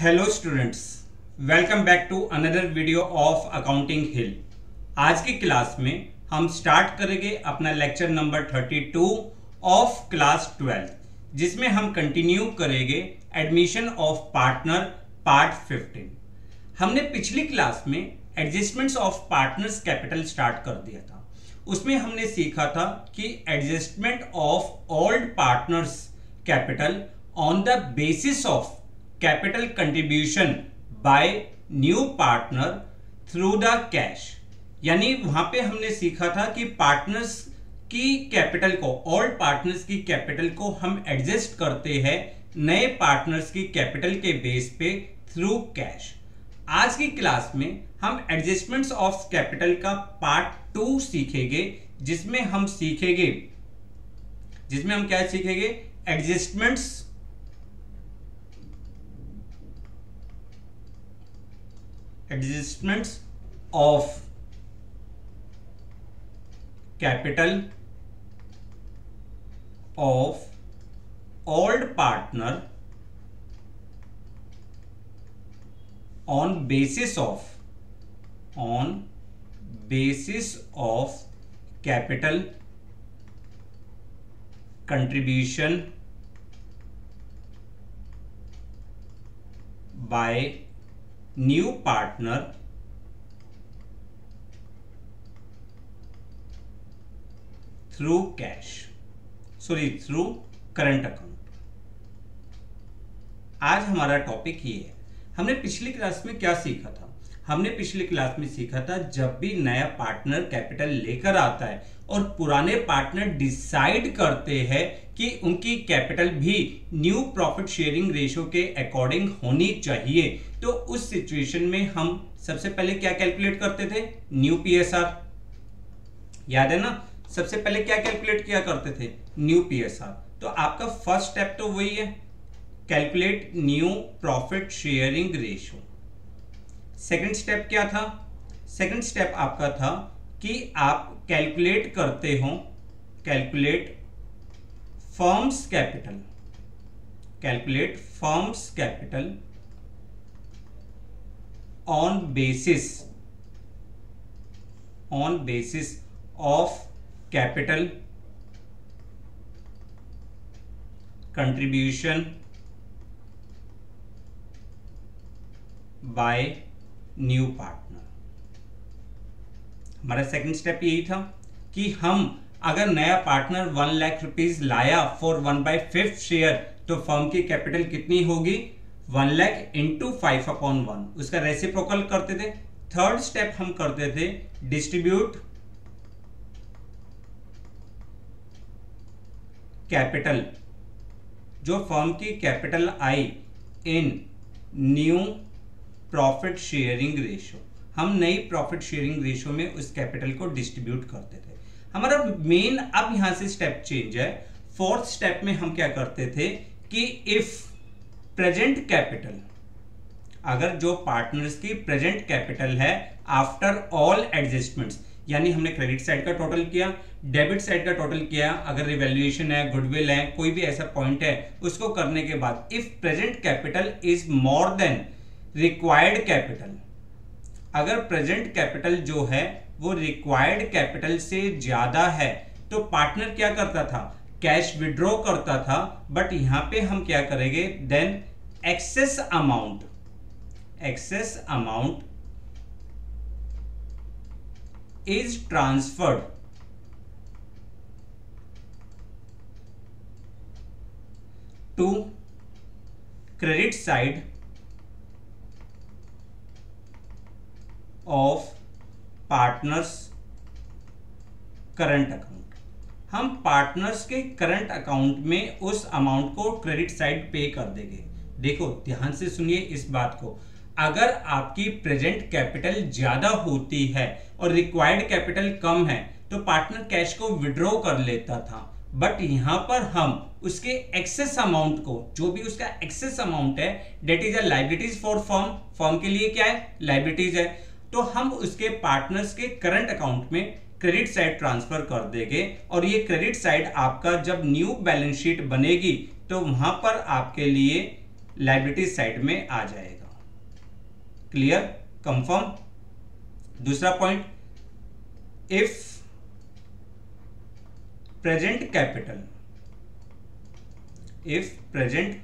Hello students, welcome back to another video of accounting hill. आज की class में हम स्टार्ट करेंगे अपना लेक्चर नंबर 32 ऑफ क्लास 12, जिसमें हम कंटिन्यू करेंगे एडमिशन ऑफ पार्टनर पार्ट 15। हमने पिछली क्लास में adjustments of partners capital start कर दिया था। उसमें हमने सीखा था कि adjustment of old partners capital on the basis of capital contribution by new partner through the cash. यानी वहां पे हमने सीखा था कि पार्टनर्स की कैपिटल को, ओल्ड पार्टनर्स की कैपिटल को हम एडजस्ट करते हैं नए पार्टनर्स की कैपिटल के बेस पे थ्रू कैश। आज की क्लास में हम एडजस्टमेंट्स ऑफ कैपिटल का पार्ट 2 सीखेंगे, जिसमें हम क्या सीखेंगे? Adjustments of capital of old partner on basis of capital contribution by new partner through current account। आज हमारा टॉपिक ये है। हमने पिछली क्लास में क्या सीखा था? हमने पिछली क्लास में सीखा था जब भी नया पार्टनर कैपिटल लेकर आता है और पुराने पार्टनर डिसाइड करते हैं कि उनकी कैपिटल भी न्यू प्रॉफिट शेयरिंग रेशियो के अकॉर्डिंग होनी चाहिए, तो उस सिचुएशन में हम सबसे पहले क्या कैलकुलेट करते थे? New PSR. याद है ना? सबसे पहले क्या कैलकुलेट किया करते थे? New PSR. तो आपका फर्स्ट स्टेप तो वही है, calculate new profit sharing ratio. Second step क्या था? सेकंड स्टेप आपका था कि आप कैलकुलेट करते हो, calculate firms capital on basis of capital contribution by new partner. हमारा सेकंड स्टेप यही था कि हम अगर नया पार्टनर 1 लाख रुपीज लाया फॉर 1/5 शेयर, तो फर्म की कैपिटल कितनी होगी? 1 लाख इंटू 5/1, उसका रेसिप्रोकल करते थे। थर्ड स्टेप हम करते थे डिस्ट्रीब्यूट कैपिटल, जो फर्म की capital I in new profit sharing ratio. हम नई प्रॉफिट शेयरिंग रेशियो में उस कैपिटल को डिस्ट्रीब्यूट करते थे। हमारा मेन अब यहां से स्टेप चेंज है। फोर्थ स्टेप में हम क्या करते थे कि इफ प्रेजेंट कैपिटल, अगर जो पार्टनर्स की प्रेजेंट कैपिटल है आफ्टर ऑल एडजस्टमेंट्स, यानी हमने क्रेडिट साइड का टोटल किया, डेबिट साइड का टोटल किया, अगर रिवैल्यूएशन है, गुडविल है, कोई भी ऐसा पॉइंट है, उसको करने के बाद if present capital is more then required capital, अगर प्रेजेंट कैपिटल जो है वो रिक्वायर्ड कैपिटल से ज्यादा है, तो पार्टनर क्या करता था? कैश विड्रॉ करता था। बट यहां पे हम क्या करेंगे? Then excess amount is transferred to credit side of partners current account. हम पार्टनर्स के करंट अकाउंट में उस अमाउंट को क्रेडिट साइड पे कर देंगे। देखो ध्यान से सुनिए इस बात को, अगर आपकी प्रेजेंट कैपिटल ज्यादा होती है और रिक्वायर्ड कैपिटल कम है, तो पार्टनर कैश को विड्रॉ कर लेता था। बट यहां पर हम उसके एक्सेस अमाउंट को, जो भी उसका एक्सेस अमाउंट है, that is a liabilities for firm के लिए क्या है? लायबिलिटीज है। तो हम उसके पार्टनर्स के करंट अकाउंट में क्रेडिट साइड ट्रांसफर कर देंगे, और ये क्रेडिट साइड आपका जब न्यू बैलेंस शीट बनेगी तो वहां पर आपके लिए लायबिलिटी साइड में आ जाएगा। Clear, confirm. दूसरा point, if present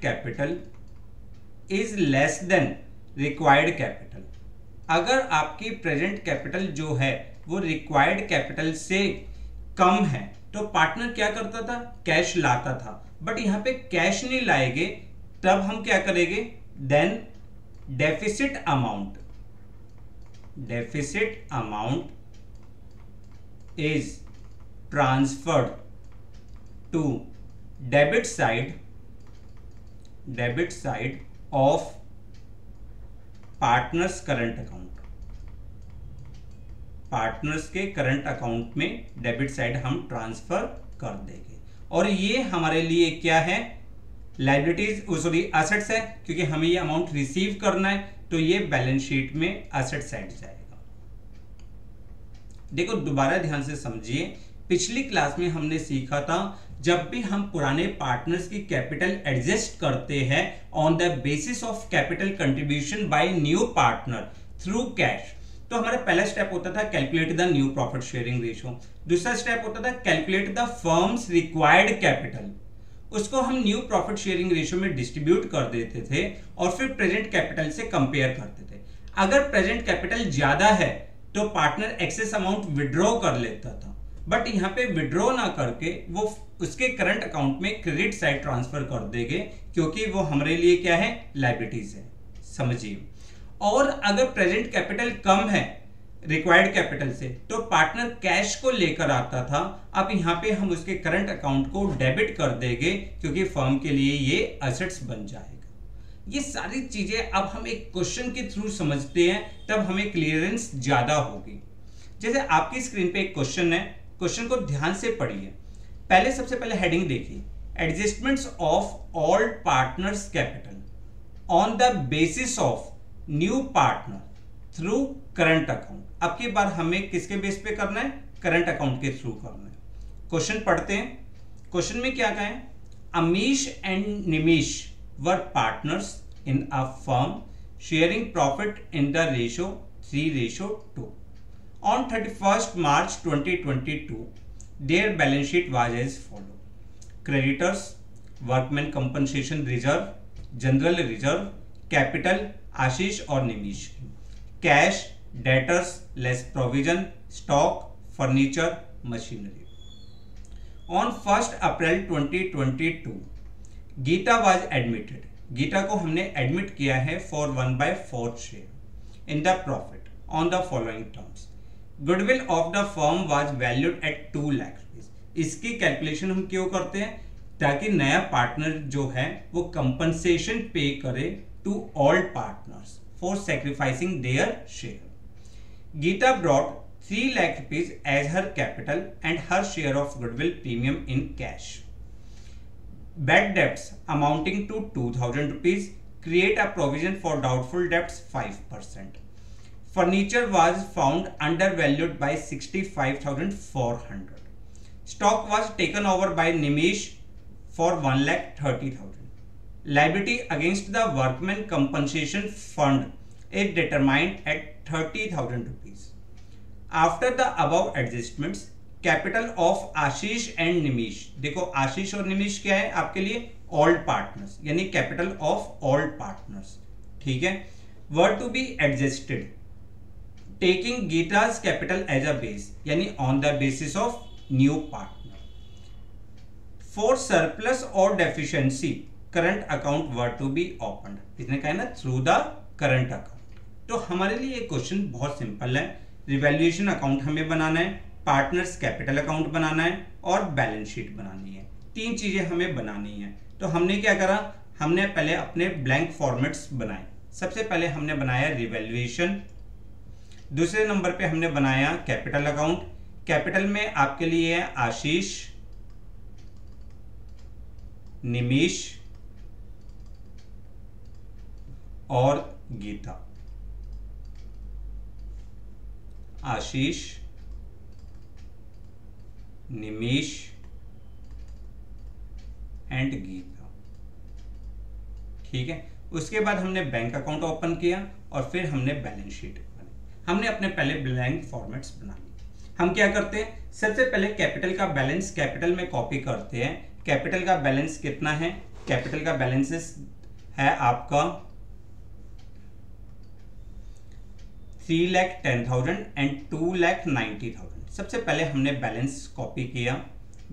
capital is less than required capital, अगर आपकी प्रेजेंट कैपिटल जो है वो रिक्वायर्ड कैपिटल से कम है तो पार्टनर क्या करता था, कैश लाता था। बट यहां पे कैश नहीं लाएंगे, तब हम क्या करेंगे, then deficit amount is transferred to debit side of partners current account. Partners के करंट अकाउंट में डेबिट साइड हम ट्रांसफर कर देंगे, और ये हमारे लिए क्या है, लायबिलिटीज, सॉरी एसेट्स है, क्योंकि हमें ये अमाउंट रिसीव करना है, तो ये बैलेंस शीट में एसेट साइड जाएगा। देखो दोबारा ध्यान से समझिए, पिछली क्लास में हमने सीखा था जब भी हम पुराने पार्टनर्स की कैपिटल एडजस्ट करते हैं on the basis of capital contribution by new partner through cash, तो हमारा पहला स्टेप होता था calculate the new profit sharing ratio. दूसरा स्टेप होता था calculate the firms required capital, उसको हम न्यू प्रॉफिट शेयरिंग रेशियो में डिस्ट्रीब्यूट कर देते थे और फिर प्रेजेंट कैपिटल से कंपेयर करते थे। अगर प्रेजेंट कैपिटल ज्यादा है तो पार्टनर एक्सेस अमाउंट विड्रॉ कर लेता था, बट यहाँ पे विड्रॉ ना करके वो उसके करंट अकाउंट में क्रेडिट साइड ट्रांसफर कर देंगे, क्योंकि वो हमारे लिए क्या है, लायबिलिटीज है, समझिए। और अगर प्रेजेंट कैपिटल कम है रिक्वायर्ड कैपिटल से तो पार्टनर कैश को लेकर आता था, अब यहाँ पे हम उसके करंट अकाउंट को डेबिट कर देंगे, क्योंकि फर्म के लिए ये एसेट्स बन जाएगा। ये सारी चीजें अब हम एक क्वेश्चन के थ्रू समझते हैं, तब हमें क्लियरेंस ज्यादा होगी। जैसे आपकी स्क्रीन पे एक क्वेश्चन है, क्वेश्चन को ध्यान से पढ़िए। पहले सबसे पहले हेडिंग देखिए, adjustments of all partners capital on the basis of new partner through current account. अब की बार हमें किसके बेस पे करना है, करंट अकाउंट के थ्रू करना है। क्वेश्चन पढ़ते हैं। क्वेश्चन में क्या कहा है, Amish and Nimish were partners in a firm sharing profit in the ratio 3:2। On 31st March 2022, their balance sheet was as follow: creditors, workman compensation reserve, general reserve, capital आशीष और Nimish, cash, debtors less provision, stock, furniture, machinery. On 1st April 2022, Gita was admitted. Gita को हमने admit किया है for 1/4 share in the profit on the following terms. Goodwill of the firm was valued at 2 lakh rupees. इसकी calculation हम क्यों करते हैं, ताकि नया पार्टनर जो है वो कंपनसेशन पे करे to all partners for sacrificing their share. Geeta brought 3 lakh rupees as her capital and her share of goodwill premium in cash. Bad debts amounting to 2000 rupees, create a provision for doubtful debts 5%. Furniture was found undervalued by 65,400. Stock was taken over by Nimish for 1,30,000. Liability against the workman compensation fund is determined at 30,000 rupees. After the above adjustments, capital of Ashish and Nimish, देखो आशीष और निमिश क्या है आपके लिए, all partners, यानी capital of all partners, ठीक है, were to be adjusted taking Gita's capital as a base, यानी on the basis of new partner. For surplus or deficiency, current account were to be opened. इसने कहा ना through the current account। तो हमारे लिए question बहुत simple है, revaluation account हमें बनाना है, पार्टनर्स कैपिटल अकाउंट बनाना है और बैलेंस शीट बनानी है। 3 चीजें हमें बनानी है। तो हमने क्या करा, हमने पहले अपने ब्लैंक फॉर्मेट्स बनाए। सबसे पहले हमने बनाया रिवैल्यूएशन, दूसरे नंबर पे हमने बनाया कैपिटल अकाउंट। कैपिटल में आपके लिए है आशीष, निमिश और गीता। आशीष, निमिश एंड गीता, ठीक है। उसके बाद हमने बैंक अकाउंट ओपन किया और फिर हमने बैलेंस शीट बनाई। हमने अपने पहले ब्लैंक फॉर्मेट्स बना लिए। हम क्या करते हैं, सबसे पहले कैपिटल का बैलेंस कैपिटल में कॉपी करते हैं। कैपिटल का बैलेंस कितना है, कैपिटल का बैलेंस है आपका 3,10,000 एंड 2,90,000। सबसे पहले हमने बैलेंस कॉपी किया,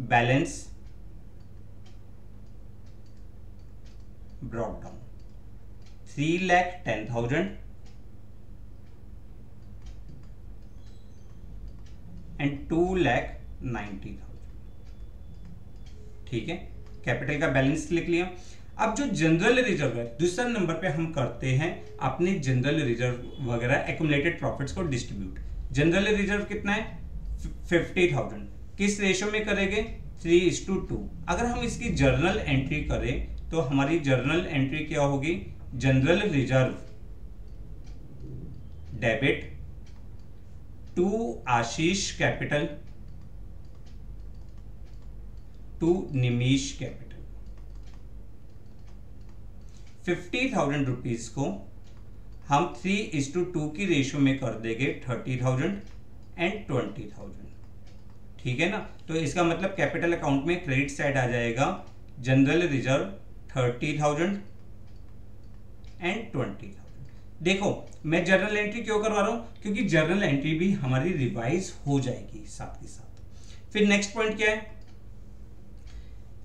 बैलेंस ब्रॉट डाउन 3,10,000 एंड 2,90,000। ठीक है, कैपिटल का बैलेंस लिख लिया। अब जो जनरल रिजर्व है दूसरा नंबर पे हम करते हैं अपने जनरल रिजर्व वगैरह एक्युमुलेटेड प्रॉफिट्स को डिस्ट्रीब्यूट। जनरल रिजर्व कितना है 50,000। किस रेशो में करेंगे 3:2। अगर हम इसकी जर्नल एंट्री करें तो हमारी जर्नल एंट्री क्या होगी, general reserve debit to Ashish capital to Nimish capital. 50,000 rupees को हम 3:2 की रेशियो में कर देंगे 30,000 एंड 20,000। ठीक है ना, तो इसका मतलब कैपिटल अकाउंट में क्रेडिट साइड आ जाएगा जनरल रिजर्व 30,000 एंड 20,000। देखो मैं जर्नल एंट्री क्यों करवा रहा हूं, क्योंकि जर्नल एंट्री भी हमारी रिवाइज हो जाएगी साथ के साथ। फिर नेक्स्ट पॉइंट क्या है,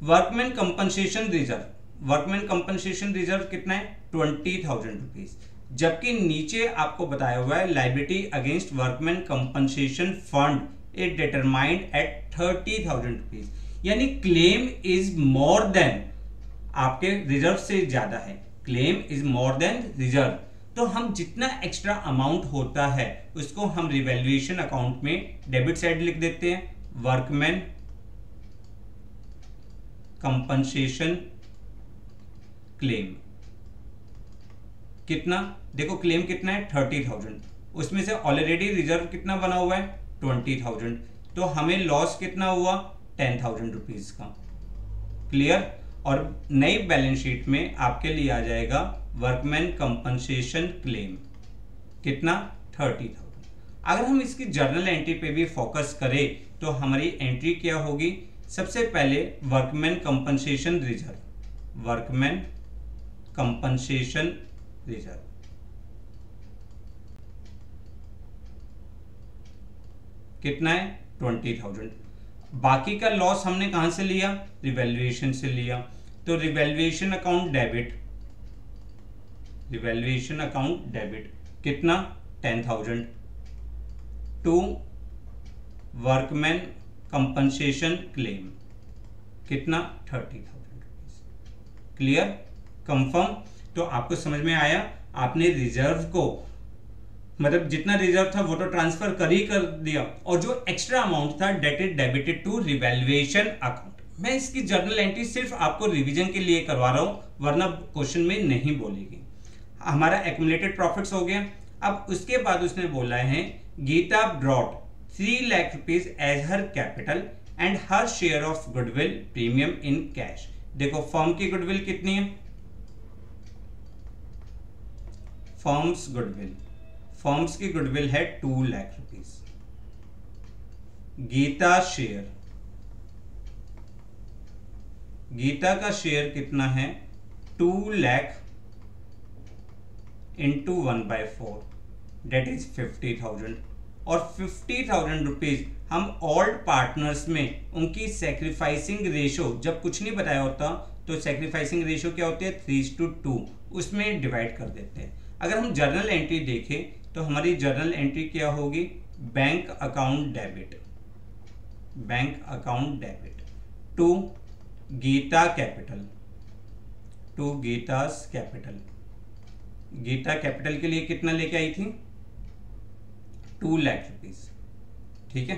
workman compensation reserve. Workman compensation reserve कितना है 20,000 रुपीज, जबकि नीचे आपको बताया हुआ है liability against workman compensation fund is determined at 30,000 rupees, यानी क्लेम इज मोर देन, आपके रिजर्व से ज्यादा है, claim is more than reserve. तो हम जितना एक्स्ट्रा अमाउंट होता है उसको हम रिवैल्यूएशन अकाउंट में डेबिट साइड लिख देते हैं, वर्कमैन कंपनसेशन क्लेम। कितना, देखो क्लेम कितना है 30,000, उसमें से ऑलरेडी रिजर्व कितना बना हुआ है 20,000, तो हमें लॉस कितना हुआ 10,000 रुपीज का। क्लियर। और नई बैलेंस शीट में आपके लिए आ जाएगा वर्कमैन कंपनसेशन क्लेम कितना 30,000। अगर हम इसकी जर्नल एंट्री पे भी फोकस करें तो हमारी एंट्री क्या होगी, सबसे पहले workman compensation reserve, workman compensation reserve कितना है 20,000। बाकी का लॉस हमने कहां से लिया, रिवैल्यूएशन से लिया, तो revaluation account debit, revaluation account debit कितना 10,000 टू वर्कमैन कंपनसेशन क्लेम कितना 30,000 रुपीज। Clear, confirm. तो आपको समझ में आया, आपने रिजर्व को मतलब जितना रिजर्व था वो तो ट्रांसफर कर दिया, और जो एक्स्ट्रा अमाउंट था that is debited to revaluation account. मैं इसकी जर्नल एंट्री सिर्फ आपको रिवीजन के लिए करवा रहा हूं, वरना क्वेश्चन में नहीं बोलेगी। हमारा एक्युमुलेटेड प्रॉफिट्स हो गया। अब उसके बाद उसने बोला है Geeta brought 3 lakh rupees as her capital and her share of goodwill premium in cash. देखो फर्म की गुडविल कितनी है, फर्म्स की गुडविल है 2 लाख रुपीज। गीता शेयर, गीता का शेयर कितना है 2 लाख इंटू 1/4 डेट इज 50,000, और 50,000 रुपीज हम ओल्ड पार्टनर्स में उनकी सैक्रिफाइसिंग रेशो, जब कुछ नहीं बताया होता तो सैक्रिफाइसिंग रेशो क्या होती है 3:2, उसमें डिवाइड कर देते हैं। अगर हम जर्नल एंट्री देखें तो हमारी जर्नल एंट्री क्या होगी, bank account debit, bank account debit to Geeta capital, to Geeta's capital. Geeta capital के लिए कितना लेके आई थी 2 लाख रुपीज। ठीक है,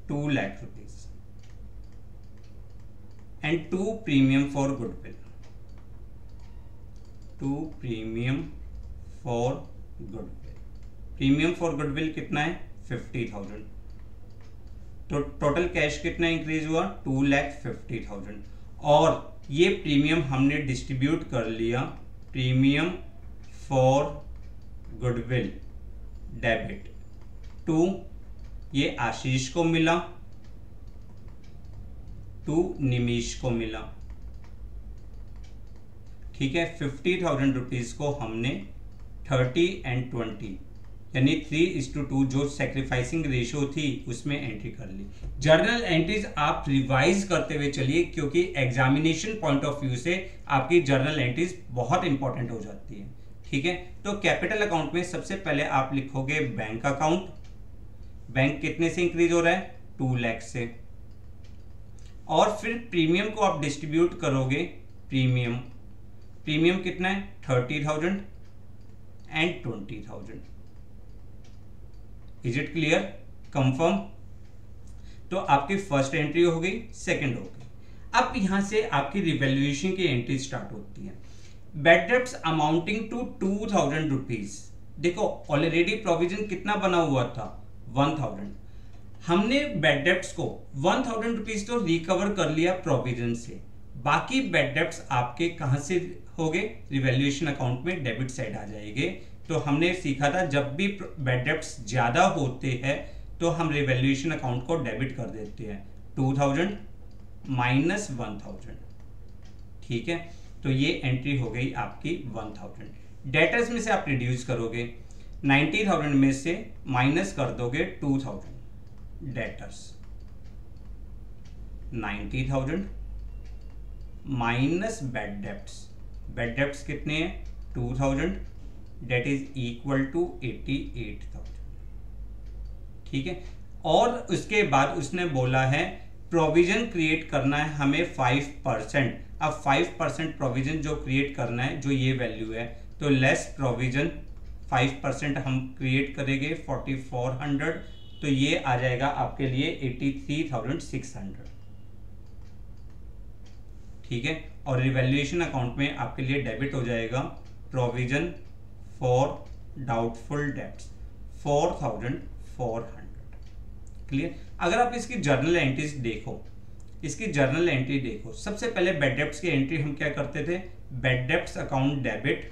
2 lakh rupees and 2 premium for goodwill, 2 premium for goodwill. Premium for goodwill कितना है 50,000, तो टोटल कैश कितना इंक्रीज हुआ 2,50,000, और ये प्रीमियम हमने डिस्ट्रीब्यूट कर लिया, premium for goodwill debit to, ये आशीष को मिला, टू निमिष को मिला। ठीक है, 50,000 रुपीज को हमने 30 एंड 20 यानी 3:2 जो सेक्रीफाइसिंग रेशियो थी उसमें एंट्री कर ली। जर्नल एंट्रीज आप रिवाइज करते हुए चलिए, क्योंकि एग्जामिनेशन पॉइंट ऑफ व्यू से आपकी जर्नल एंट्रीज बहुत इंपॉर्टेंट हो जाती है। ठीक है, तो कैपिटल अकाउंट में सबसे पहले आप लिखोगे बैंक अकाउंट। बैंक कितने से इंक्रीज हो रहा है? 2 लाख से। और फिर प्रीमियम को आप डिस्ट्रीब्यूट करोगे, प्रीमियम कितना है? 30,000 and 20,000। Is it clear? Confirm? तो आपकी फर्स्ट एंट्री हो गई, सेकंड हो गई। अब यहां से आपकी रिवैल्यूएशन की एंट्री स्टार्ट होती है। Bad debts amounting to 2,000 rupees. देखो ऑलरेडी प्रोविजन कितना बना हुआ था? 1,000। हमने बैड डेब्ट्स को 1,000 रुपीज तो रिकवर कर लिया प्रोविजन से, बाकी बैड डेब्ट्स आपके कहां से हो गए? रिवैल्यूएशन अकाउंट में डेबिट साइड आ जाएंगे। तो हमने सीखा था जब भी बैड डेब्ट्स ज्यादा होते हैं तो हम रिवैल्यूएशन अकाउंट को डेबिट कर देते हैं, 2,000 माइनस 1,000। ठीक है, तो ये एंट्री हो गई आपकी 1,000। डेटर्स में से आप रिड्यूस करोगे, 90,000 में से माइनस कर दोगे 2,000। Debtors 90,000 minus bad debts. Bad debts कितने हैं? 2,000, डेट इज इक्वल टू 88,000। ठीक है, और उसके बाद उसने बोला है प्रोविजन क्रिएट करना है हमें 5%। अब 5% प्रोविजन जो क्रिएट करना है, जो ये वैल्यू है, तो लेस प्रोविजन 5% हम क्रिएट करेंगे 4,400, तो ये आ जाएगा आपके लिए 83,600। ठीक है, और रिवैल्यूएशन अकाउंट में आपके लिए डेबिट हो जाएगा provision for doubtful debts 4,400। Clear? अगर आप इसकी जर्नल एंट्रीज देखो, इसकी जर्नल एंट्री देखो, सबसे पहले बैड डेब्ट्स की एंट्री हम क्या करते थे? Bad debts account debit,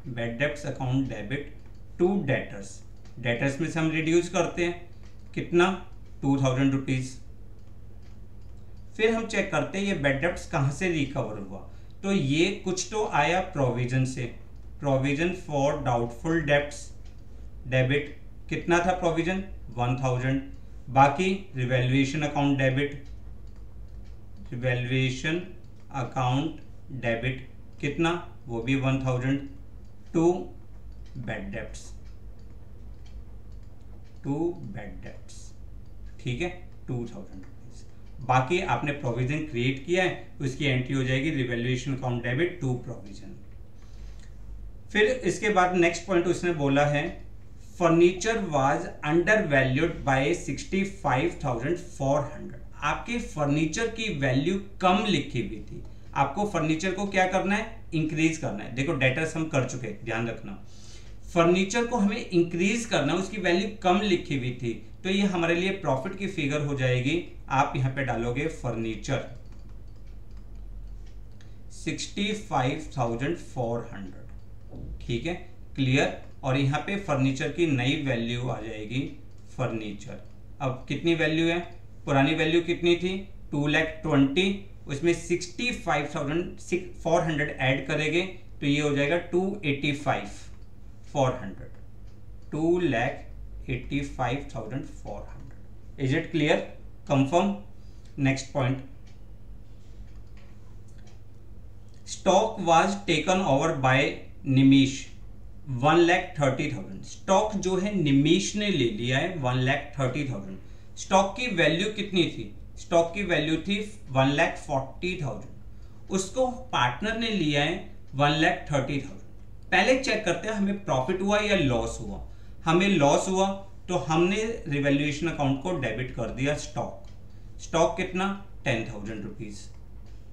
bad debts account debit to debtors. Debtors में से हम रिड्यूस करते हैं कितना? 2,000 रुपीज। फिर हम चेक करते हैं ये बैड डेब्ट्स कहां से रिकवर हुआ, तो ये कुछ तो आया प्रोविजन से, provision for doubtful debts debit. कितना था प्रोविजन? 1,000। बाकी revaluation account debit, revaluation account debit कितना? वो भी 1,000 to bad debts, to bad debts. ठीक है, 2,000 रुपीज। बाकी आपने प्रोविजन क्रिएट किया है, उसकी एंट्री हो जाएगी revaluation account debit to provision. फिर इसके बाद नेक्स्ट पॉइंट उसने बोला है furniture was under valued by 65,400। आपके फर्नीचर की वैल्यू कम लिखी हुई थी, आपको फर्नीचर को क्या करना है? इंक्रीज करना है। देखो डेटर्स हम कर चुके, ध्यान रखना, फर्नीचर को हमें इंक्रीज करना, उसकी वैल्यू कम लिखी हुई थी, तो ये हमारे लिए प्रॉफिट की फिगर हो जाएगी। आप यहां पे डालोगे फर्नीचर 65,400। ठीक है, क्लियर? और यहाँ पे फर्नीचर की नई वैल्यू आ जाएगी फर्नीचर। अब कितनी वैल्यू है? पुरानी वैल्यू कितनी थी? 2,20,000, उसमें 65,400 ऐड करेंगे तो ये हो जाएगा 285,400, 2,85,400। Is it clear? Confirm? Next point, stock was taken over by Nimish 1,30,000। Stock जो है निमिष ने ले लिया है 1,30,000। स्टॉक की वैल्यू कितनी थी? स्टॉक की वैल्यू थी 1,40,000, उसको पार्टनर ने लिया है 1,30,000। पहले चेक करते हैं हमें प्रॉफिट हुआ या लॉस हुआ। हमें लॉस हुआ तो हमने रिवैल्यूएशन अकाउंट को डेबिट कर दिया स्टॉक। स्टॉक कितना? 10,000 रुपीज।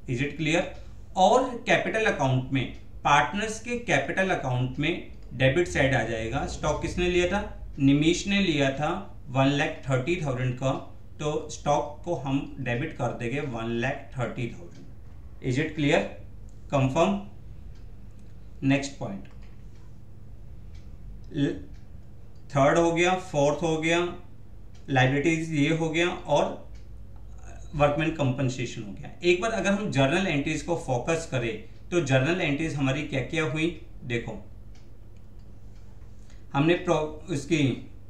Is it clear? और कैपिटल अकाउंट में, पार्टनर्स के कैपिटल अकाउंट में डेबिट साइड आ जाएगा। स्टॉक किसने लिया था? निमिष ने लिया था 1,30,000 का, तो स्टॉक को हम डेबिट कर देंगे 1,30,000। Is it clear? Confirm. Next point, third हो गया, फोर्थ हो गया, लाइबिलिटीज ये हो गया, और वर्कमैन कंपनसेशन हो गया। एक बार अगर हम जर्नल एंट्रीज को फोकस करें तो जर्नल एंट्रीज हमारी क्या क्या हुई, देखो हमने उसकी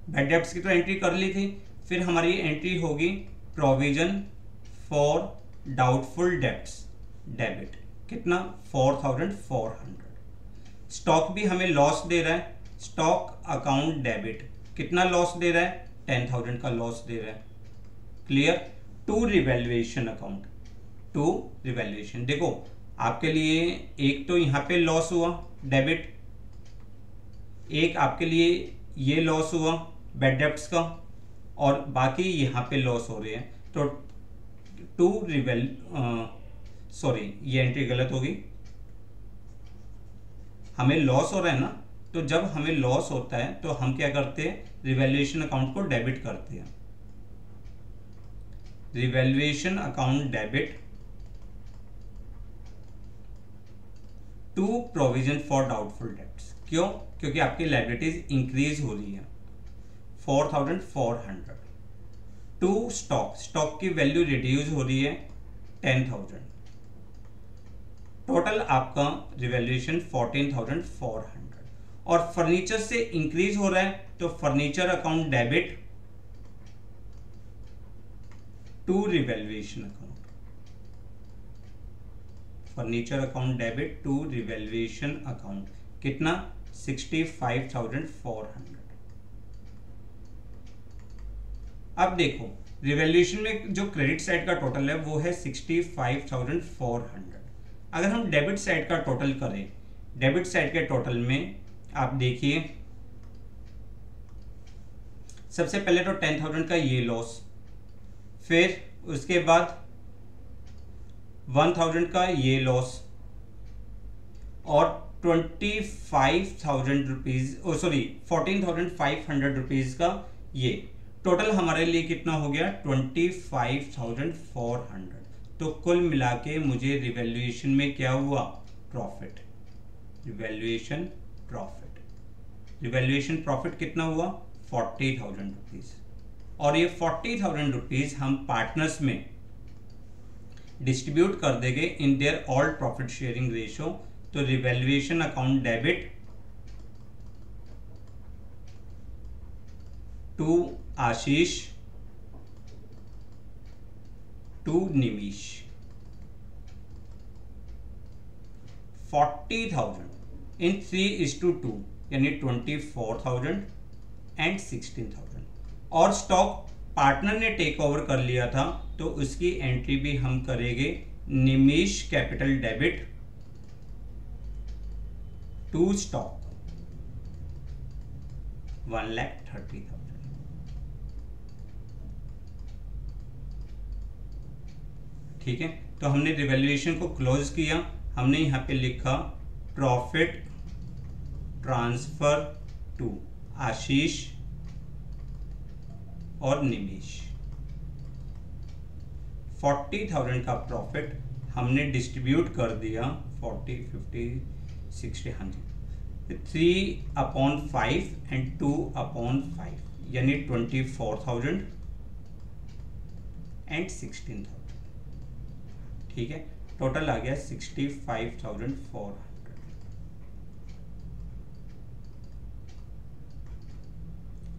बैड डेब्ट्स की तो एंट्री कर ली थी, फिर हमारी एंट्री होगी provision for doubtful debts debit, कितना 4,400। स्टॉक भी हमें लॉस दे रहा है, स्टॉक अकाउंट डेबिट कितना लॉस दे रहा है, 10,000 का लॉस दे रहा है। Clear? To revaluation account, to revaluation, देखो आपके लिए एक तो यहां पे लॉस हुआ डेबिट, एक आपके लिए ये लॉस हुआ बैड डेब्ट्स का, और बाकी यहां पे लॉस हो रहे हैं। तो टू सॉरी ये एंट्री गलत होगी, हमें लॉस हो रहा है ना, तो जब हमें लॉस होता है तो हम क्या करते हैं, रिवैल्यूएशन अकाउंट को डेबिट करते हैं। Revaluation account debit to provision for doubtful debts. क्यों? क्योंकि आपकी लायबिलिटीज इंक्रीज हो रही है 4,400। टू स्टॉक, स्टॉक की वैल्यू रिड्यूस हो रही है 10,000। टोटल आपका रिवैल्यूएशन 14,400। और फर्नीचर से इंक्रीज हो रहा है तो furniture account debit to revaluation account, furniture account debit to revaluation account, कितना 65,400। अब देखो रिवैल्यूएशन में जो क्रेडिट साइड का टोटल है वो है 65,400। अगर हम डेबिट साइड का टोटल करें, डेबिट साइड के टोटल में आप देखिए सबसे पहले तो 10,000 का ये लॉस, फिर उसके बाद 1,000 का ये लॉस, और 25,000 रुपीज, सॉरी 14,500 रुपीज का ये, टोटल हमारे लिए कितना हो गया 25,400। तो कुल मिला के मुझे रिवैल्यूएशन में क्या हुआ, profit, revaluation profit, revaluation profit कितना हुआ 40,000 रुपीज। और ये 40,000 रुपीज हम पार्टनर्स में डिस्ट्रीब्यूट कर देंगे in their all profit sharing ratio. तो revaluation account debit to Ashish to Nimish, 40,000 in 3:2 यानी 24,000 एंड 16,000। और स्टॉक पार्टनर ने टेक ओवर कर लिया था तो उसकी एंट्री भी हम करेंगे Nimish capital debit to stock 1,30,000। ठीक है, तो हमने रिवैल्यूएशन को क्लोज किया, हमने यहां पे लिखा प्रॉफिट ट्रांसफर टू आशीष और निमिष। 40,000 का प्रॉफिट हमने डिस्ट्रीब्यूट कर दिया 40, 50, 60, 100, 3/5 एंड 2/5 यानी 24,000 एंड 16,000। ठीक है, टोटल आ गया 65,400।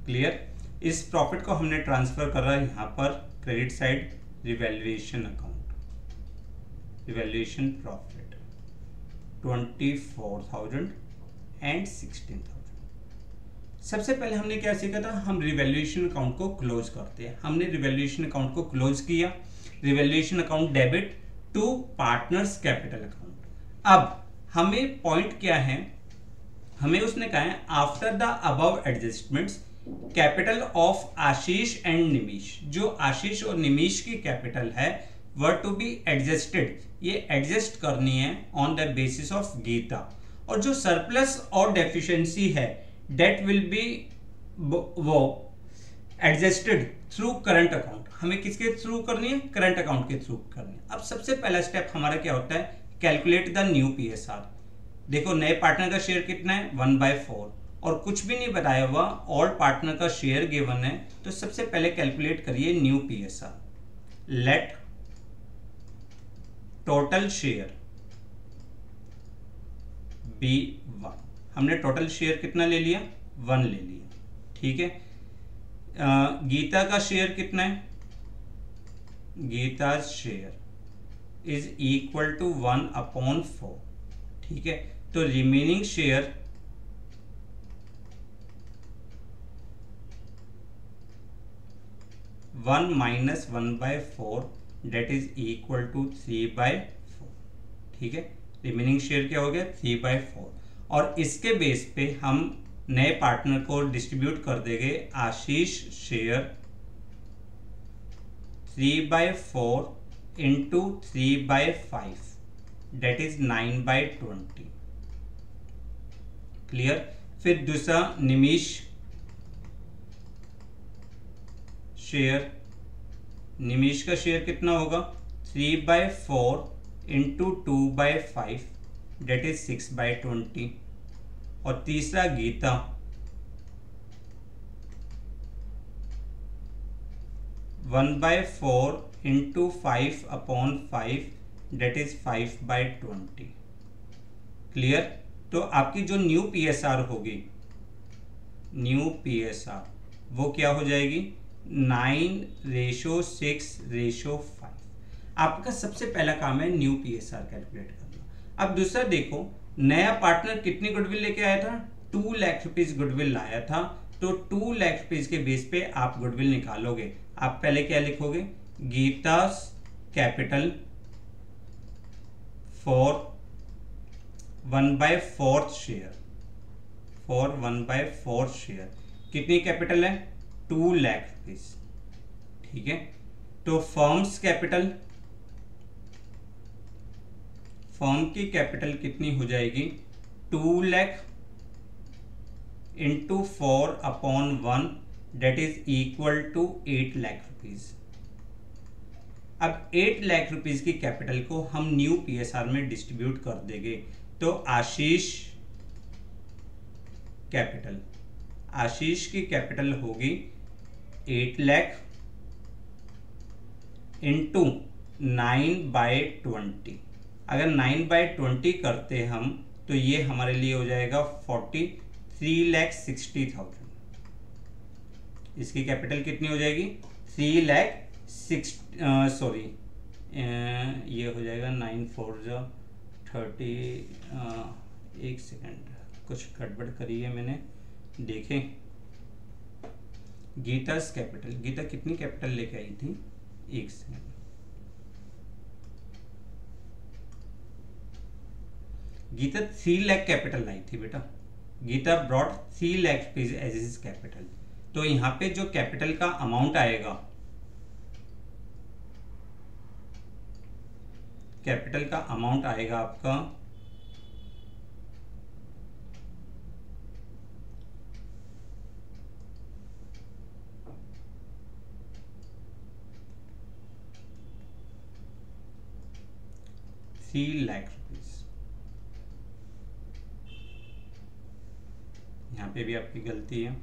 क्लियर? इस प्रॉफिट को हमने ट्रांसफर करा यहां पर credit side revaluation account, revaluation profit 24,000 and 16,000। सबसे पहले हमने क्या सीखा था, हम रिवैल्यूएशन अकाउंट को क्लोज करते हैं। हमने रिवैल्यूएशन अकाउंट को क्लोज किया, revaluation account debit to partners capital account. अब हमें पॉइंट क्या है, हमें उसने कहा है after the above adjustments capital of Ashish and Nimish, जो आशीष और निमिष की कैपिटल है वर टू बी एडजस्टेड, ये एडजस्ट करनी है on the basis of Geeta. और जो सरप्लस और डेफिशिएंसी है डेट विल बी वो एडजस्टेड थ्रू करंट अकाउंट। हमें किसके थ्रू करनी है, करंट अकाउंट के थ्रू करनी है। अब सबसे पहला स्टेप हमारा क्या होता है, कैलकुलेट द न्यू पीएसआर। देखो नए पार्टनर का शेयर कितना है, 1/4 और कुछ भी नहीं बताया हुआ, ऑल पार्टनर का शेयर गिवन है। तो सबसे पहले कैलकुलेट करिए new PSR. Let total share be 1। हमने टोटल शेयर कितना ले लिया, 1 ले लिया, ठीक है। गीता का शेयर कितना है, Geeta share is equal to 1/4, ठीक है। तो remaining share one minus 1/4 that is equal to 3/4, ठीक है। रिमेनिंग शेयर क्या हो गया, 3/4। और इसके बेस पे हम नए पार्टनर को डिस्ट्रीब्यूट कर देंगे Ashish share 3/4 into 3/5 that is 9/20, clear. फिर दूसरा निमिष शेयर, निमिष का शेयर कितना होगा, 3/4 इंटू 2/5 डेट इज 6/20। और तीसरा Geeta, one by 4 into 5/5 that is 5/20, clear. तो आपकी जो न्यू पीएसआर होगी, न्यू पीएसआर वो क्या हो जाएगी, 9:6:5। आपका सबसे पहला काम है न्यू पीएसआर कैलकुलेट करना। अब दूसरा देखो, नया पार्टनर कितनी गुडविल लेके आया था, 2 लाख रुपीज गुडविल लाया था। तो 2 लाख रुपीज के बेस पे आप गुडविल निकालोगे। आप पहले क्या लिखोगे, Geeta's capital for 1/4 share, for 1/4 share कितनी कैपिटल है, 2 लाख रुपीज, ठीक है। तो फर्म्स कैपिटल, फर्म की कैपिटल कितनी हो जाएगी, 2 lakh into 4/1 that is equal to 8 lakh rupees. अब 8 लाख रुपीज की कैपिटल को हम न्यू पीएसआर में डिस्ट्रीब्यूट कर देंगे। तो आशीष कैपिटल, आशीष की कैपिटल होगी 8 लाख इंटू 9/20। अगर 9/20 करते हम तो ये हमारे लिए हो जाएगा 3,60,000। इसकी कैपिटल कितनी हो जाएगी, 3,60,000 सॉरी ये हो जाएगा 9×4=30। एक सेकेंड, कुछ गड़बड़ करी है मैंने, देखें। गीता's कैपिटल, गीता कितनी कैपिटल लेके आई थी, एक सेकेंड, गीता 3 लाख कैपिटल लाई थी बेटा। Geeta brought 3 lakh rupees as is capital. तो यहाँ पे जो कैपिटल का अमाउंट आएगा, कैपिटल का अमाउंट आएगा आपका 3 लाख रुपीज। यहाँ पे भी आपकी गलती है,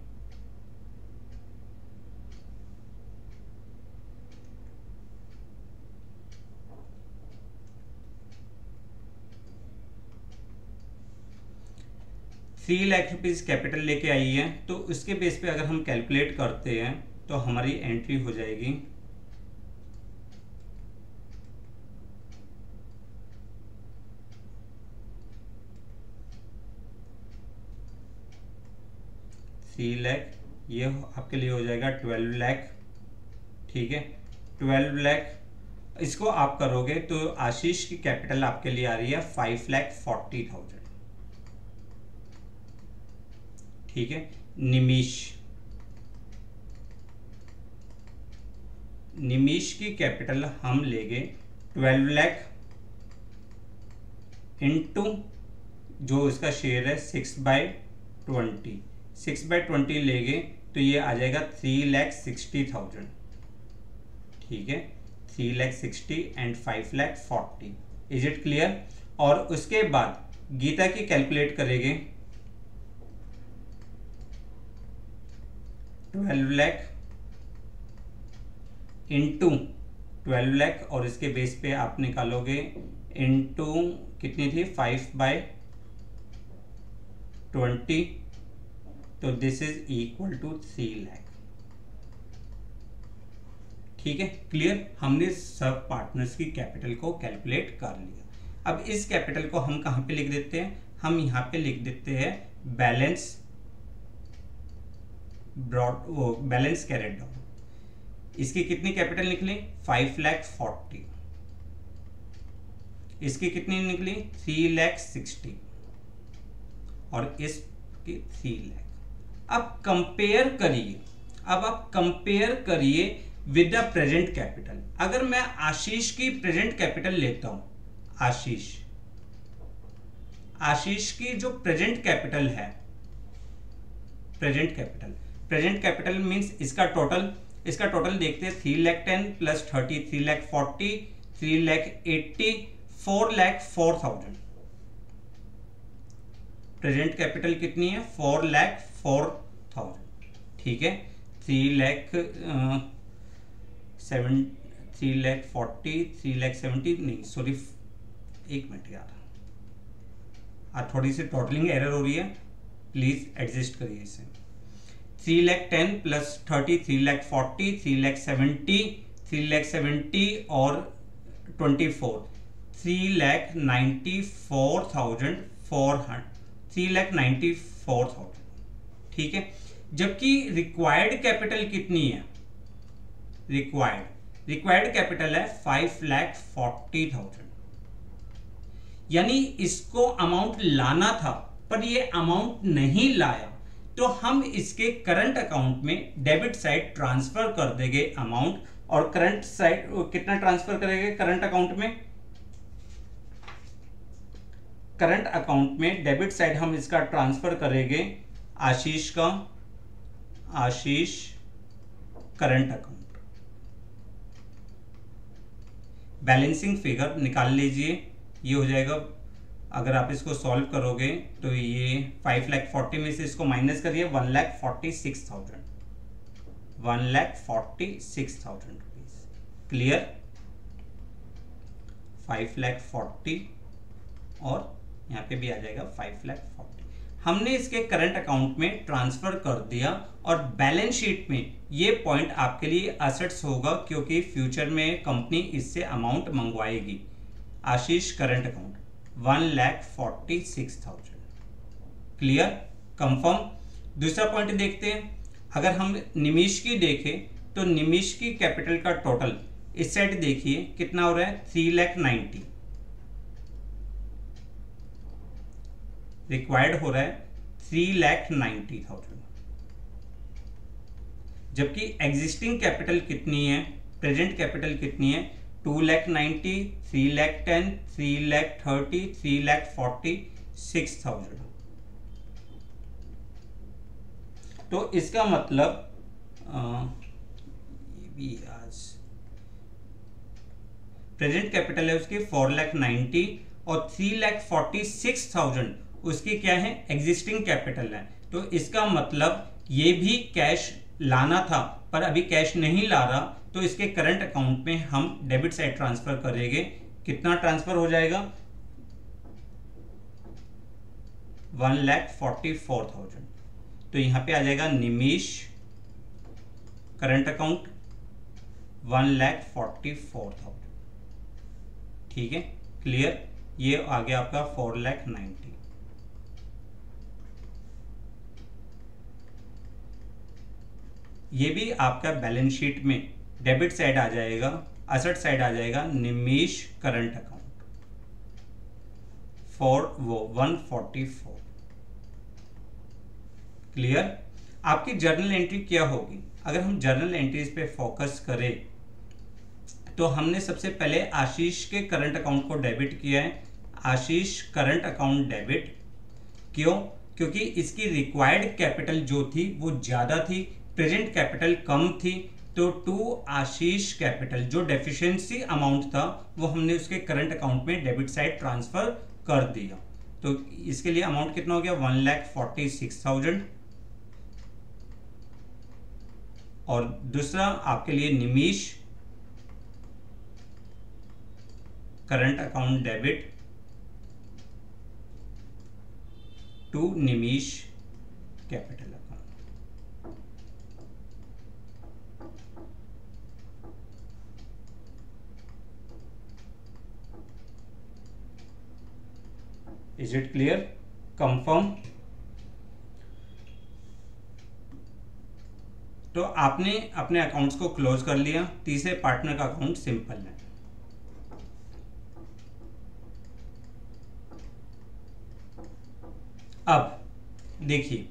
थ्री लाख रुपीज कैपिटल लेके आई है। तो उसके बेस पे अगर हम कैलकुलेट करते हैं तो हमारी एंट्री हो जाएगी 3 लाख, ये आपके लिए हो जाएगा 12 लाख, ठीक है। 12 लाख इसको आप करोगे तो आशीष की कैपिटल आपके लिए आ रही है 5,40,000, ठीक है। निमिष की कैपिटल हम लेंगे 12 लाख इंटू जो इसका शेयर है 6/20, 6/20 लेंगे तो ये आ जाएगा 3,60,000, ठीक है, 3,60,000 एंड 5,40,000। Is it clear? और उसके बाद गीता की कैलकुलेट करेंगे 12 लाख इंटू 12 लाख, और इसके बेस पे आप निकालोगे इंटू कितनी थी, 5/20, तो this is equal to 3 lakh. ठीक है, क्लियर? हमने सब पार्टनर्स की कैपिटल को कैलकुलेट कर लिया। अब इस कैपिटल को हम कहां पे लिख देते हैं? हम यहां पे लिख देते हैं बैलेंस बैलेंस कैरेट डाउन। इसकी कितनी कैपिटल निकली? 5,40,000। इसकी कितनी निकली? 3,60,000, और इसकी 3 लाख। अब कंपेयर करिए, अब आप कंपेयर करिए विद द प्रेजेंट कैपिटल। अगर मैं आशीष की प्रेजेंट कैपिटल लेता हूं, आशीष की जो प्रेजेंट कैपिटल है, प्रेजेंट कैपिटल मींस इसका टोटल देखते हैं। 3,10,000 प्लस 30, 3,40,000, 3,80,000, 4,04,000। प्रेजेंट कैपिटल कितनी है? 4,04,000। ठीक है, 3,40,000, 3,70,000 नहीं, सॉरी, एक मिनट यार, थोड़ी सी टोटलिंग एरर हो रही है, प्लीज एडजस्ट करिए इसे। 3,10,000 प्लस 30, 3,40,000, 3,70,000, 3,70,000 और 24, 3,94,400, 3,94,000। ठीक है, जबकि रिक्वायर्ड कैपिटल कितनी है? रिक्वायर्ड कैपिटल है 5,40,000। यानी इसको अमाउंट लाना था, पर ये अमाउंट नहीं लाया, तो हम इसके करंट अकाउंट में डेबिट साइड ट्रांसफर कर देंगे अमाउंट। और करंट साइड कितना ट्रांसफर करेंगे? करंट अकाउंट में डेबिट साइड हम इसका ट्रांसफर करेंगे आशीष करंट अकाउंट। बैलेंसिंग फिगर निकाल लीजिए, ये हो जाएगा। अगर आप इसको सॉल्व करोगे तो ये 5,40,000 में से इसको माइनस करिए, 1,46,000, 1,46,000 रुपीज। क्लियर? 5,40,000 और यहाँ पे भी आ जाएगा 5,40,000। हमने इसके करंट अकाउंट में ट्रांसफर कर दिया, और बैलेंस शीट में ये पॉइंट आपके लिए असेट्स होगा, क्योंकि फ्यूचर में कंपनी इससे अमाउंट मंगवाएगी। आशीष करंट अकाउंट 1,46,000। क्लियर? कंफर्म? दूसरा पॉइंट देखते हैं। अगर हम निमिष की देखें तो निमिष की कैपिटल का टोटल इस साइड देखिए कितना हो रहा है, 3,90,000। रिक्वायर्ड हो रहा है 3,90,000, जबकि एग्जिस्टिंग कैपिटल कितनी है, प्रेजेंट कैपिटल कितनी है? 2,90,000, 3,10,000, 3,30,000, 3,46,000। तो इसका मतलब ये भी आज प्रेजेंट कैपिटल है उसकी 4,90,000 और 3,46,000 उसकी क्या है, एग्जिस्टिंग कैपिटल है। तो इसका मतलब ये भी कैश लाना था पर अभी कैश नहीं ला रहा, तो इसके करंट अकाउंट में हम डेबिट साइड ट्रांसफर करेंगे। कितना ट्रांसफर हो जाएगा? 1,44,000। तो यहां पे आ जाएगा निमिष करंट अकाउंट 1,44,000। ठीक है, क्लियर? ये आ गया आपका 4,90,000। ये भी आपका बैलेंस शीट में डेबिट साइड आ जाएगा, असेट साइड आ जाएगा निमिष करंट अकाउंट फॉर वो 144। क्लियर? आपकी जर्नल एंट्री क्या होगी? अगर हम जर्नल एंट्रीज पे फोकस करें तो हमने सबसे पहले आशीष के करंट अकाउंट को डेबिट किया है। आशीष करंट अकाउंट डेबिट, क्यों? क्योंकि इसकी रिक्वायर्ड कैपिटल जो थी वो ज्यादा थी, प्रेजेंट कैपिटल कम थी, तो टू आशीष कैपिटल जो डेफिशिएंसी अमाउंट था वो हमने उसके करंट अकाउंट में डेबिट साइड ट्रांसफर कर दिया। तो इसके लिए अमाउंट कितना हो गया 1,46,000। और दूसरा आपके लिए Nimish current account debit to Nimish capital account. Is it clear? Confirm? तो आपने अपने अकाउंट्स को क्लोज कर लिया। तीसरे पार्टनर का अकाउंट सिंपल है। अब देखिए,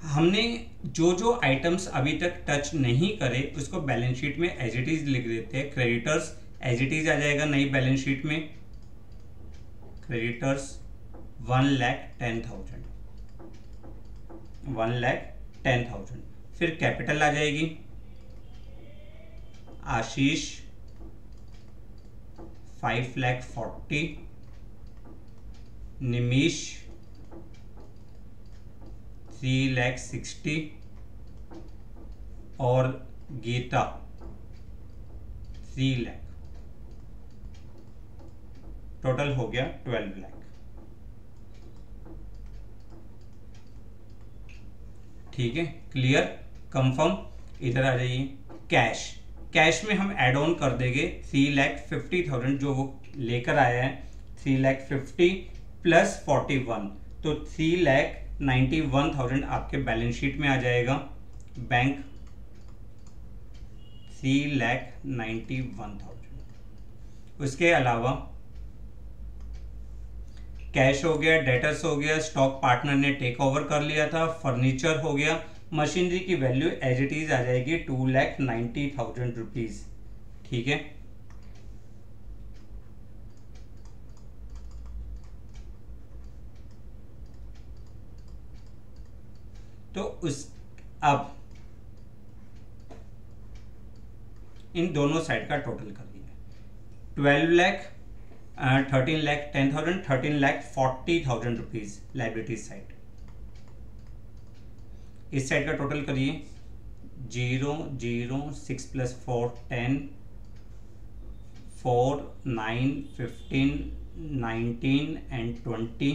हमने जो जो आइटम्स अभी तक टच नहीं करे उसको बैलेंस शीट में एज इट इज लिख देते हैं। क्रेडिटर्स एज इट इज आ जाएगा नई बैलेंस शीट में, क्रेडिटर्स 1,10,000, 1,10,000। फिर कैपिटल आ जाएगी आशीष 5,40,000, निमिष 3,60,000 और गीता 3 लाख। टोटल हो गया 12 लाख। ठीक है, क्लियर, कंफर्म? इधर आ जाइए। कैश, कैश में हम ऐड ऑन कर देंगे 3,50,000 जो वो लेकर आया है, 3,50,000 प्लस 41, तो 3,91,000 आपके बैलेंस शीट में आ जाएगा। बैंक 3,91,000। उसके अलावा कैश हो गया, डेटर्स हो गया, स्टॉक पार्टनर ने टेक ओवर कर लिया था, फर्नीचर हो गया, मशीनरी की वैल्यू एज इट इज आ जाएगी 2,90,000 रुपीज। ठीक है, तो उस अब इन दोनों साइड का टोटल कर दिया 12 लाख 13,10,000, 13,40,000 रुपीज लाइबिलिटी साइड। इस साइड का टोटल करिए 0, 0, 6 + 4 10, 4, 9, 15, 19 and 20,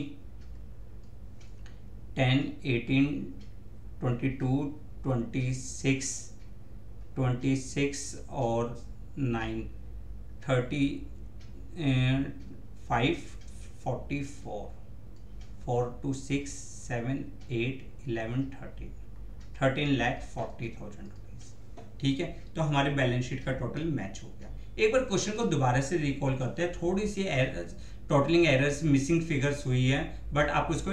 10, 18, 22, 26, 26 और 9, 35, 44, 4 to 6, 7, 8, 11, 13,40,000 रुपीज। ठीक है, तो हमारे बैलेंस शीट का टोटल मैच हो गया। एक बार क्वेश्चन को दोबारा से रिकॉल करते हैं। थोड़ी सी errors, totalling errors, missing figures हुई है, बट आप उसको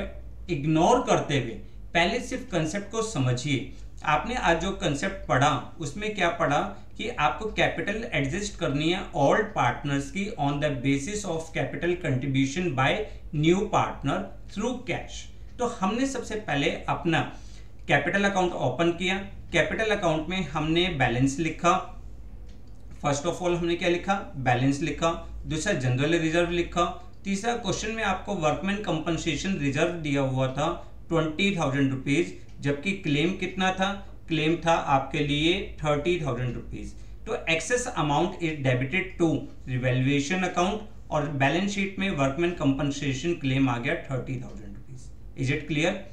इग्नोर करते हुए पहले सिर्फ कंसेप्ट को समझिए। आपने आज जो कंसेप्ट पढ़ा उसमें क्या पढ़ा कि आपको कैपिटल एडजस्ट करनी है ऑल पार्टनर्स की on the basis of capital contribution by new partner through cash. तो हमने सबसे पहले अपना कैपिटल अकाउंट ओपन किया। कैपिटल अकाउंट में हमने बैलेंस लिखा। फर्स्ट ऑफ ऑल हमने क्या लिखा? बैलेंस लिखा। दूसरा जनरल रिजर्व लिखा। तीसरा क्वेश्चन में आपको वर्कमैन कंपनसेशन रिजर्व दिया हुआ था 20,000 रुपीज, जबकि क्लेम कितना था? क्लेम था आपके लिए 30,000 रुपीज। तो excess amount is debited to revaluation account और बैलेंस शीट में वर्कमैन कंपनसेशन क्लेम आ गया 30,000 रुपीज। Is it clear?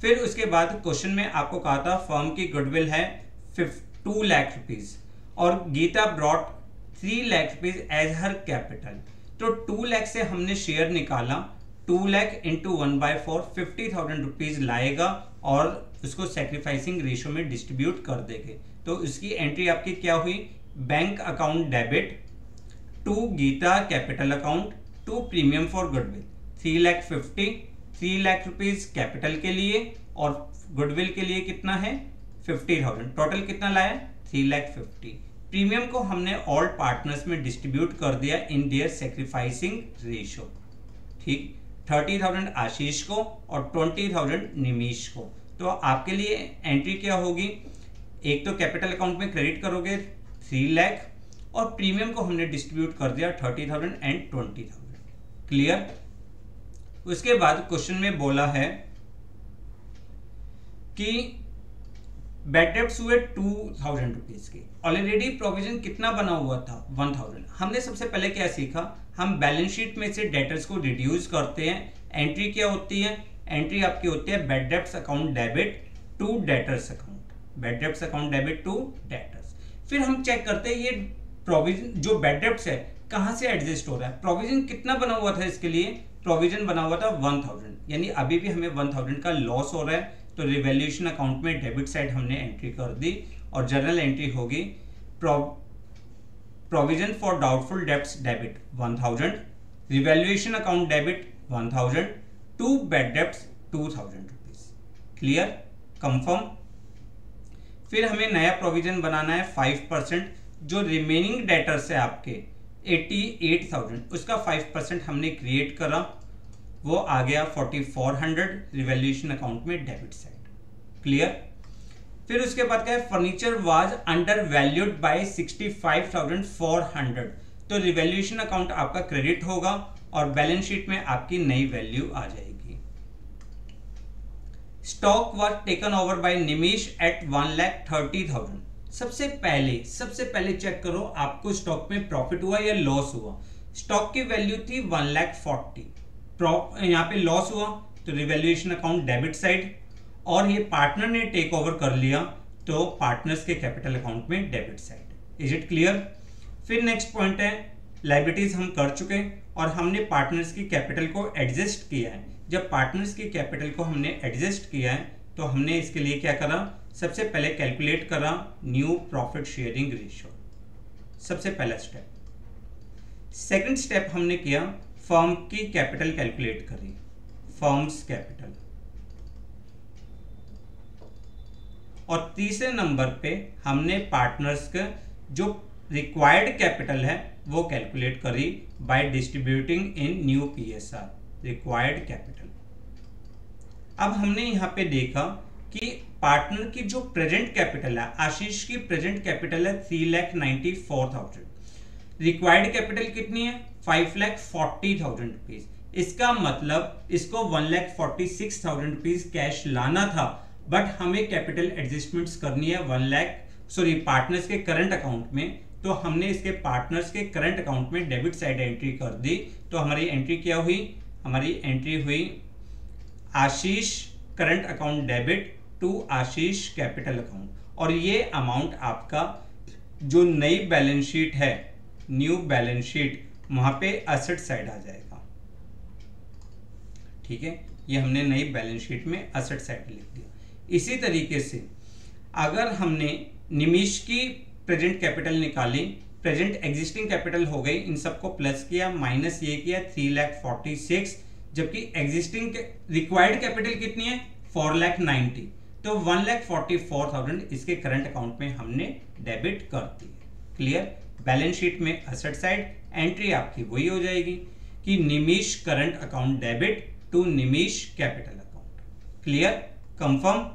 फिर उसके बाद क्वेश्चन में आपको कहा था फर्म की गुडविल है 2 लाख रुपीज और Geeta brought 3 lakh rupees as her capital. तो 2 लाख से हमने शेयर निकाला, 2 लाख इंटू 1/4 50,000 रुपीज लाएगा और उसको सेक्रीफाइसिंग रेशियो में डिस्ट्रीब्यूट कर देंगे। तो उसकी एंट्री आपकी क्या हुई? Bank account debit to Geeta capital account to premium for goodwill 3 lakh rupees capital के लिए और गुडविल के लिए कितना है 50,000। टोटल कितना लाया? 3,50,000। प्रीमियम को हमने ऑल पार्टनर्स में डिस्ट्रीब्यूट कर दिया इन देयर सेक्रीफाइसिंग रेशियो। ठीक, 30,000 आशीष को और 20,000 निमिष को। तो आपके लिए एंट्री क्या होगी? एक तो कैपिटल अकाउंट में क्रेडिट करोगे 3 लाख और प्रीमियम को हमने डिस्ट्रीब्यूट कर दिया 30,000 एंड 20,000। क्लियर। उसके बाद क्वेश्चन में बोला है कि बैड डेब्ट्स हुए 2,000 रुपीज के, ऑलरेडी प्रोविजन कितना बना हुआ था 1,000। हमने सबसे पहले क्या सीखा, हम बैलेंस शीट में से डेटर्स को रिड्यूस करते हैं। एंट्री क्या होती है, एंट्री आपकी होती है bad debts account debit to debtors account, bad debts account debit to debtors. फिर हम चेक करते हैं ये प्रोविजन जो बैड डेब्ट्स है कहां से एडजस्ट हो रहा है। प्रोविजन कितना बना हुआ था, इसके लिए प्रोविजन बना हुआ था 1,000, यानी अभी भी हमें 1,000 का लॉस हो रहा है, तो रिवैल्यूएशन अकाउंट में डेबिट साइड हमने एंट्री कर दी और जर्नल एंट्री होगी provision for doubtful debts debit 1,000, revaluation account debit 1,000 to bad debts 2,000 rupees. Clear, confirm. फिर हमें नया प्रोविजन बनाना है 5%, जो रिमेनिंग डेटर्स है आपके 88,000 उसका 5% हमने क्रिएट करा, वो आ गया 4,400 रिवैल्यूएशन अकाउंट में डेबिट साइड। क्लियर। फिर उसके बाद क्या है, furniture was under valued by 65,400, तो रिवैल्यूएशन अकाउंट आपका क्रेडिट होगा और बैलेंस शीट में आपकी नई वैल्यू आ जाएगी। Stock was taken over by Nimish at 1,30,000। सबसे पहले चेक करो आपको स्टॉक में प्रॉफिट हुआ या लॉस हुआ। स्टॉक की वैल्यू थी 1,40,000, यहाँ पे लॉस हुआ तो रिवैल्यूएशन अकाउंट डेबिट साइड, और ये पार्टनर ने टेक ओवर कर लिया तो पार्टनर्स के कैपिटल अकाउंट में debit side. Is it clear. फिर नेक्स्ट पॉइंट है लायबिलिटीज हम कर चुके और हमने पार्टनर्स की कैपिटल को एडजस्ट किया है। जब पार्टनर्स की कैपिटल को हमने एडजस्ट किया है तो हमने इसके लिए क्या करा, सबसे पहले कैलकुलेट करा न्यू प्रॉफिट शेयरिंग रेशियो, सबसे पहला स्टेप। सेकंड स्टेप हमने किया फर्म की कैपिटल कैलकुलेट करी, फर्म्स कैपिटल, और तीसरे नंबर पे हमने पार्टनर्स का जो रिक्वायर्ड कैपिटल है वो कैलकुलेट करी बाय डिस्ट्रीब्यूटिंग इन न्यू पीएसआर, रिक्वायर्ड कैपिटल। अब हमने यहां पे देखा कि पार्टनर की जो प्रेजेंट कैपिटल है, आशीष की प्रेजेंट कैपिटल है 3,94,000, रिक्वायर्ड कैपिटल कितनी है 5,40,000 रुपीज। इसका मतलब इसको 1,46,000 रुपीज कैश लाना था, बट हमें कैपिटल एडजस्टमेंट्स करनी है पार्टनर्स के करंट अकाउंट में, तो हमने इसके पार्टनर्स के करंट अकाउंट में डेबिट साइड एंट्री कर दी। तो हमारी एंट्री क्या हुई, हमारी एंट्री हुई Ashish current account debit to Ashish capital account, और ये अमाउंट आपका जो नई बैलेंस शीट है, न्यू बैलेंस शीट, वहां पे एसेट साइड आ जाएगा। ठीक है, ये हमने नई बैलेंस शीट में एसेट साइड लिख दिया। इसी तरीके से अगर हमने निमिष की प्रेजेंट कैपिटल निकाली, प्रेजेंट एग्जिस्टिंग कैपिटल हो गई, इन सबको प्लस किया, माइनस ये किया 3,46,000, जबकि एग्जिस्टिंग रिक्वायर्ड कैपिटल कितनी है 4,90,000, तो 1,44,000 इसके करंट अकाउंट में हमने डेबिट कर दी। क्लियर। बैलेंस शीट में एसेट साइड एंट्री आपकी वही हो जाएगी कि Nimish current account debit to Nimish capital account. Clear, confirm.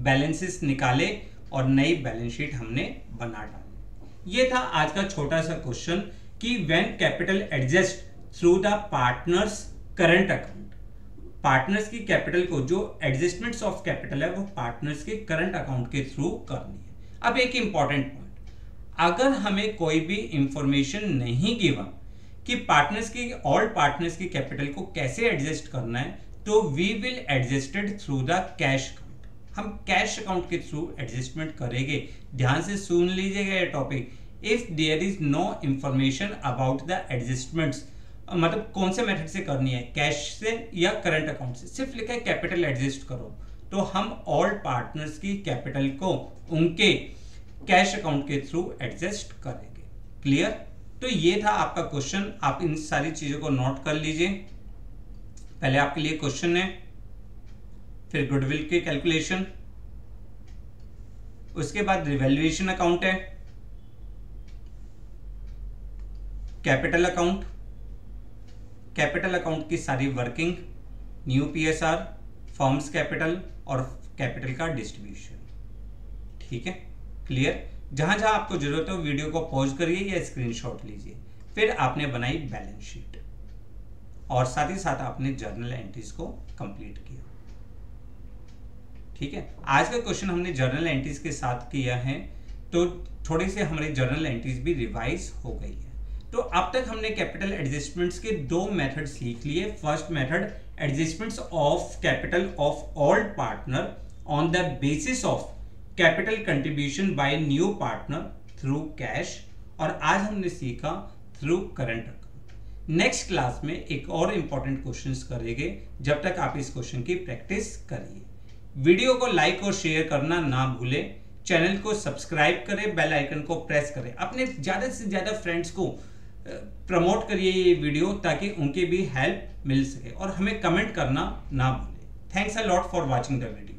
Balances निकाले और नई बैलेंस शीट हमने बना डाली। ये था आज का छोटा सा क्वेश्चन कि when capital adjust through the partners current account, partners की कैपिटल को जो एडजस्टमेंट्स ऑफ कैपिटल है वो पार्टनर्स के करंट अकाउंट के थ्रू करनी है। अब एक इंपॉर्टेंट पॉइंट, अगर हमें कोई भी इंफॉर्मेशन नहीं गिवन कि पार्टनर्स की, ऑल पार्टनर्स की कैपिटल को कैसे एडजस्ट करना है, तो we will adjusted through the cash account, हम कैश अकाउंट के थ्रू एडजस्टमेंट करेंगे। ध्यान से सुन लीजिएगा ये topic. If there is no information about the adjustments, मतलब कौन से मेथड से करनी है, कैश से या करंट अकाउंट से, सिर्फ लिखा है कैपिटल एडजस्ट करो, तो हम ऑल पार्टनर्स की कैपिटल को उनके कैश अकाउंट के थ्रू एडजस्ट करेंगे। क्लियर। तो ये था आपका क्वेश्चन, आप इन सारी चीजों को नोट कर लीजिए। पहले आपके लिए क्वेश्चन है, फिर गुडविल की कैलकुलेशन, उसके बाद रिवैल्यूएशन अकाउंट है, कैपिटल अकाउंट, कैपिटल अकाउंट की सारी working, new PSR, firms capital और कैपिटल का डिस्ट्रीब्यूशन। ठीक है, क्लियर। जहां जहां आपको जरूरत हो वीडियो को पॉज करिए या स्क्रीनशॉट लीजिए। फिर आपने बनाई बैलेंस शीट और साथ ही साथ आपने जर्नल एंट्रीज को कंप्लीट किया। ठीक है, आज का क्वेश्चन हमने जर्नल एंट्रीज के साथ किया है, तो थोड़ी से हमारी जर्नल एंट्रीज भी रिवाइज हो गई है। तो अब तक हमने कैपिटल एडजस्टमेंट्स के दो मेथड्स सीख लिए। First method, adjustments of capital of old partner on the basis of capital contribution by new partner through cash, और आज हमने सीखा through current account. Next class में एक और इंपॉर्टेंट क्वेश्चंस करेंगे, जब तक आप इस क्वेश्चन की प्रैक्टिस करिए। वीडियो को लाइक और शेयर करना ना भूलें, चैनल को सब्सक्राइब करें, बेल आइकन को प्रेस करें, अपने ज़्यादा से ज़्यादा फ्रेंड्स को प्रमोट करिए ये वीडियो, ताकि उनके भी हेल्प मिल सके, और हमें कमेंट करना ना भूलें। Thanks a lot for watching the video.